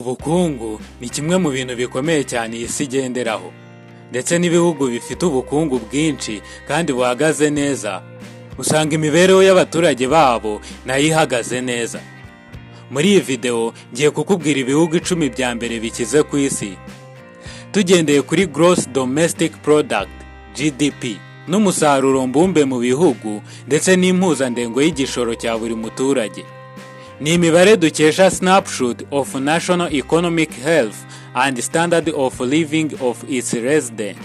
Ubukungu ni kimwe mu bintu bikomeye cyane isi igenderaho, ndetse n'ibihugu bifite ubukungu bwinshi kandi buhagaze neza usanga imibereho y'abaturage babo nayo ihagaze neza. Muri iyi video ngiye kukubwira ibihugu 10 bya mbere bikize ku isi tugendeye kuri Gross Domestic Product GDP n'umusaruro mbumbe mu bihugu ndetse n'impuzandengo y'igishoro cya buri muturage. Ni imibare dukesha Snapshot of National Economic Health and Standard of Living of its Resident.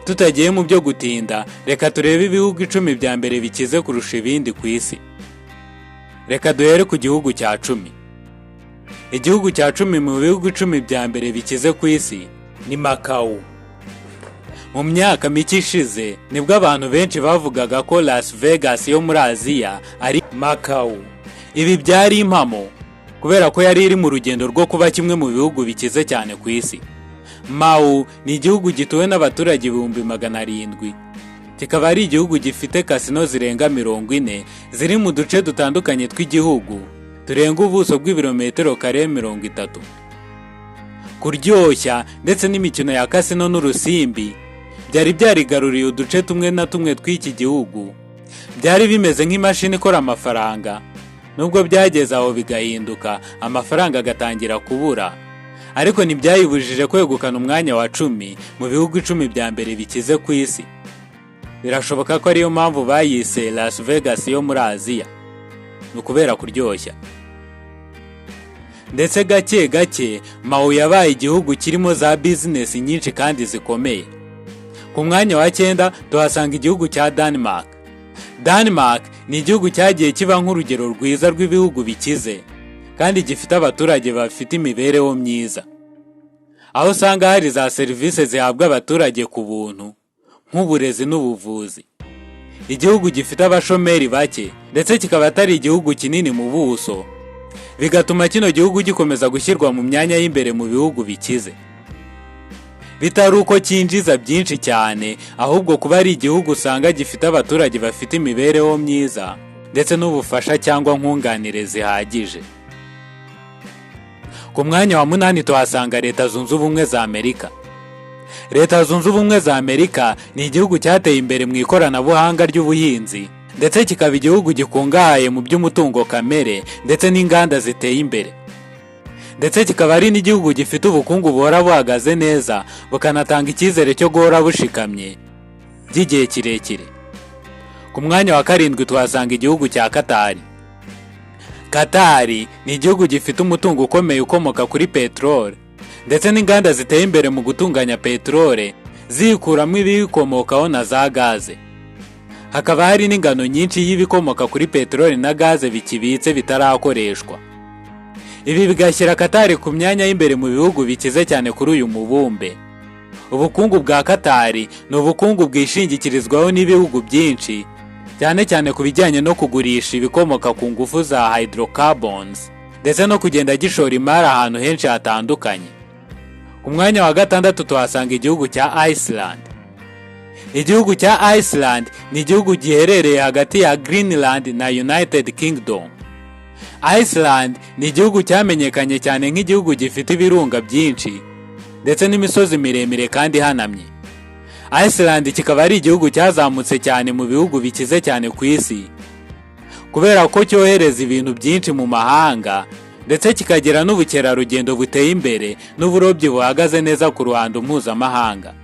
Tutagiye mu byo gutinda, reka turebe ibihugu 10 bya mbere bikize kurusha ibindi ku isi. Reka duhere ku gihugu cya 10. Igihugu cya 10 mu bihugu 10 bya mbere bikize ku isi ni Macau. Mu myaka mike ishize nibwo abantu benshi bavugaga ko Las Vegas yo muri Aziya ari Macau. Ibi byari impamo kubera ko yari iri mu rugendo rwo kuba kimwe mu bihugu bikize cyane ku isi. Macau ni igihugu gituwe n'abaturage 700,000. Kikaba ari igihugu gifite kasino zirenga 40 ziri mu duce dutandukanye tw'igihugu turenga ubuso bw'ibirometero kare 30. Kuryoshya ndetse n'imikino ya kasino n'urusimbi byari byarigaruriye uduce tumwe na tumwe tw'iki gihugu. Byari bimeze nk'imashini ikora amafaranga, nubwo byageze aho bigahinduka amafaranga agatangira kubura, ariko ntibyayibujije kwegukana umwanya wa 10 mu bihugu 10 bya mbere bikize ku isi. Birashoboka ko ariyo mpamvu bayise Las Vegas yo muri Aziya, ni ukubera kuryoshya. Ndetse gake gake Macau yabaye igihugu kirimo za business nyinshi kandi zikomeye. Ku mwanya wa 9 tuhasanga igihugu cya Denmark. Denmark ni igihugu cyagiye kiba nk'urugero rwiza rw'ibihugu bikize kandi gifite abaturage bafite imibereho myiza, aho usanga hari za serivisi zihabwa abaturage ku buntu nk'uburezi n'ubuvuzi. Igihugu gifite abashomeri bake ndetse kikaba atari igihugu kinini mu buso, bigatuma kino gihugu gikomeza gushyirwa mu myanya y'imbere mu bihugu bikize. Bitari uko cyinjiza byinshi cyane, ahubwo kuba ari igihugu usanga gifite abaturage bafite imibereho myiza ndetse n'ubufasha cyangwa nkunganire zihagije. Ku mwanya wa 8 tuhasanga Leta Zunze Ubumwe za Amerika. Leta Zunze Ubumwe za Amerika ni igihugu cyateye imbere mu ikoranabuhanga ry'ubuhinzi ndetse kikaba igihugu gikungahaye mu by'umutungo kamere ndetse n'inganda ziteye imbere. Ndetse kikaba ari n'igihugu gifite ubukungu buhora buhagaze neza bukanatanga icyizere cyo guhora bushikamye by'igihe kirekire. Ku mwanya wa 7 tuhasanga igihugu cya Qatar. Qatar ni igihugu gifite umutungo ukomeye ukomoka kuri peteroli ndetse n'inganda ziteye imbere mu gutunganya peteroli zikuramo ibikomokaho na za gaze. Hakaba hari n'ingano nyinshi y'ibikomoka kuri peteroli na gaze bikibitse bitarakoreshwa. Ibi bigashyira Qatar ku myanya y'imbere mu bihugu bikize cyane kuri uyu mubumbe. Ubukungu bwa Qatar ni ubukungu bwishingikirizwaho n'ibihugu byinshi, cyane cyane ku bijyanye no kugurisha ibikomoka ku ngufu za hydrocarbons ndetse no kugenda gishora imari ahantu henshi hatandukanye. Ku mwanya wa 6 tuhasanga igihugu cya Iceland. Igihugu cya Iceland ni igihugu giherereye hagati ya Greenland na United Kingdom. Iceland ni igihugu cyamenyekanye cyane nk'igihugu gifite ibirunga byinshi ndetse n'imisozi miremire kandi hanamye. Iceland kikaba ari igihugu cyazamutse cyane mu bihugu bikize cyane ku isi kubera ko cyohereza ibintu byinshi mu mahanga ndetse kikagira n'ubukerarugendo buteye imbere n'uburobyi buhagaze neza ku ruhando mpuzamahanga.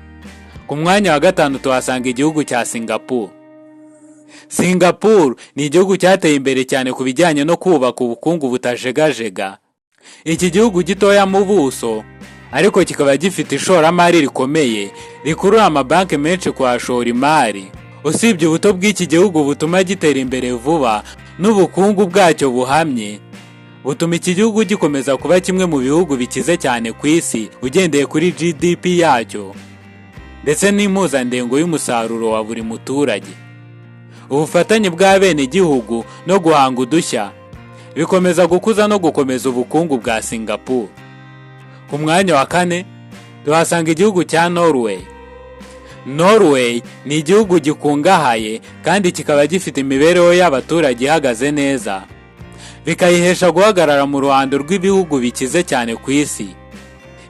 Ku mwanya wa 5 tuhasanga igihugu cya Singapore. Singapore ni igihugu cyateye imbere cyane ku bijyanye no kubaka ubukungu butajegajega. Iki gihugu gitoya mu buso ariko kikaba gifite ishoramari rikomeye rikurura amabanki menshi kuhashora imari. Usibye ubuto bw'iki gihugu butuma gitera imbere vuba n'ubukungu bwacyo buhamye, butuma iki gihugu gikomeza kuba kimwe mu bihugu bikize cyane ku isi ugendeye kuri GDP yacyo ndetse n'impuzandengo y'umusaruro wa buri muturage. Ubufatanye bw'abene igihugu no guhanga udushya bikomeza gukuza no gukomeza ubukungu bwa Singapore. Ku mwanya wa 4 tuhasanga igihugu cya Norway. Norway ni igihugu gikungahaye kandi kikaba gifite imibereho y'abaturage ihagaze neza. bikayihesha guhagarara mu ruhando rw'ibihugu bikize cyane ku isi.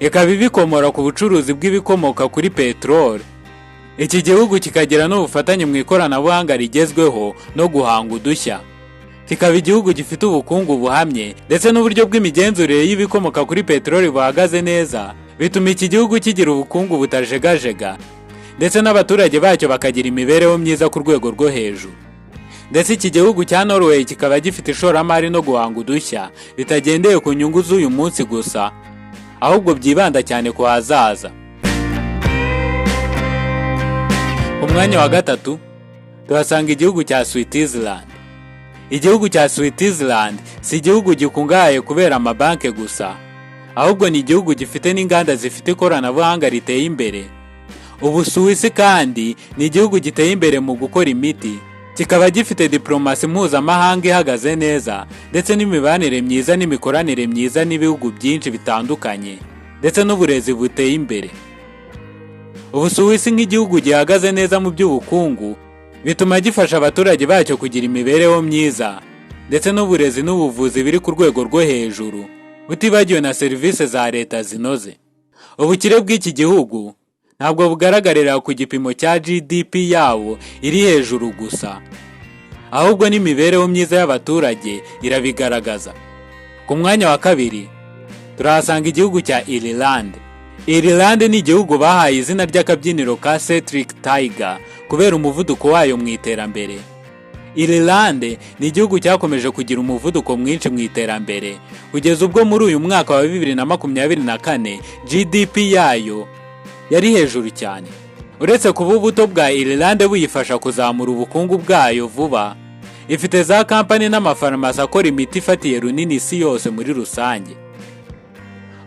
Ikaba ibikomora ku bucuruzi bw'ibikomoka kuri peteroli. Iki gihugu kikagira n'ubufatanye mu ikoranabuhanga rigezweho no guhanga udushya. Kikaba igihugu gifite ubukungu buhamye ndetse n'uburyo bw'imigenzurire y'ibikomoka kuri peteroli buhagaze neza, bituma iki gihugu kigira ubukungu butajegajega ndetse n'abaturage bacyo bakagira imibereho myiza ku rwego rwo hejuru. Ndetse iki gihugu cya Norway kikaba gifite ishoramari no guhanga udushya bitagendeye ku nyungu z'uyu munsi gusa, ahubwo byibanda cyane ku hazaza. Ku mwanya wa gatatu tuhasanga igihugu cya Switzerland. Igihugu cya Switzerland si igihugu gikungahaye kubera amabanki gusa, ahubwo ni igihugu gifite n'inganda zifite ikoranabuhanga riteye imbere. Ubusuwisi kandi ni igihugu giteye imbere mu gukora imiti, kikaba gifite diplomasi mpuzamahanga ihagaze neza ndetse n'imibanire myiza n'imikoranire myiza n'ibihugu byinshi bitandukanye ndetse n'uburezi buteye imbere. Ubusuwisi nk'igihugu gihagaze neza mu by'ubukungu bituma gifasha abaturage bacyo kugira imibereho myiza ndetse n'uburezi n'ubuvuzi biri ku rwego rwo hejuru, butibagiwe na serivisi za leta zinoze. Ubukire bw'iki gihugu ntabwo bugaragarira ku gipimo cya GDP yawo iri hejuru gusa, ahubwo n'imibereho myiza y'abaturage irabigaragaza. Ku mwanya wa kabiri turahasanga igihugu cya Ireland. Ireland ni igihugu bahaye izina ry'akabyiniro ka Celtic Tiger kubera umuvuduko wayo mu iterambere. Ireland ni igihugu cyakomeje kugira umuvuduko mwinshi mu iterambere kugeza ubwo muri uyu mwaka wa 2024 GDP yayo yari hejuru cyane. Uretse kuba ubuto bwa Ireland buyifasha kuzamura ubukungu bwayo vuba, ifite za kampani n'amafarumasi akora imiti ifatiye runini isi yose muri rusange.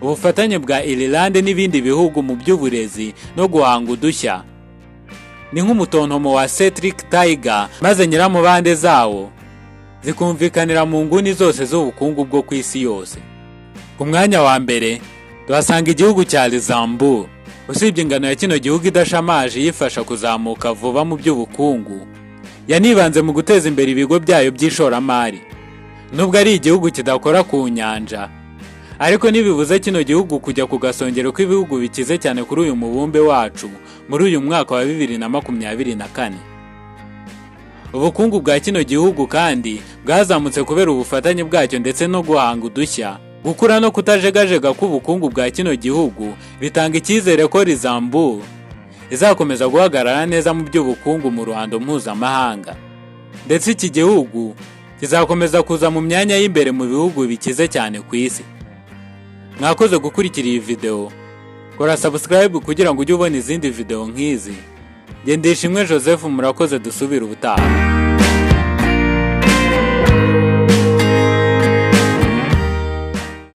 Ubufatanye bwa Ireland n'ibindi bihugu mu by'uburezi no guhanga udushya ni nk'umutontomo wa Celtic Tiger, maze nyiramubande zawo zikumvikanira mu nguni zose z'ubukungu bwo ku isi yose. Ku mwanya wa mbere tuhasanga igihugu cya Luxembourg. Usibye ingano ya kino gihugu idashamaje yifasha kuzamuka vuba mu by'ubukungu, yanibanze mu guteza imbere ibigo byayo by'ishoramari. Nubwo ari igihugu kidakora ku nyanja, ariko ntibibuze kino gihugu kujya ku gasongero k'ibihugu bikize cyane kuri uyu mubumbe wacu muri uyu mwaka wa 2024. Ubukungu bwa kino gihugu kandi bwazamutse kubera ubufatanye bwacyo ndetse no guhanga udushya. Gukura no kutajegajega k'ubukungu bwa kino gihugu bitanga icyizere ko Luxembourg izakomeza guhagarara neza mu by'ubukungu mu ruhando mpuzamahanga, ndetse iki gihugu kizakomeza kuza mu myanya y'imbere mu bihugu bikize cyane ku isi. Mwakoze gukurikira iyi video, kora subscribe kugira ngo ujye ubona izindi video nk'izi. Ngendishimwe Joseph, murakoze, dusubira ubutaha.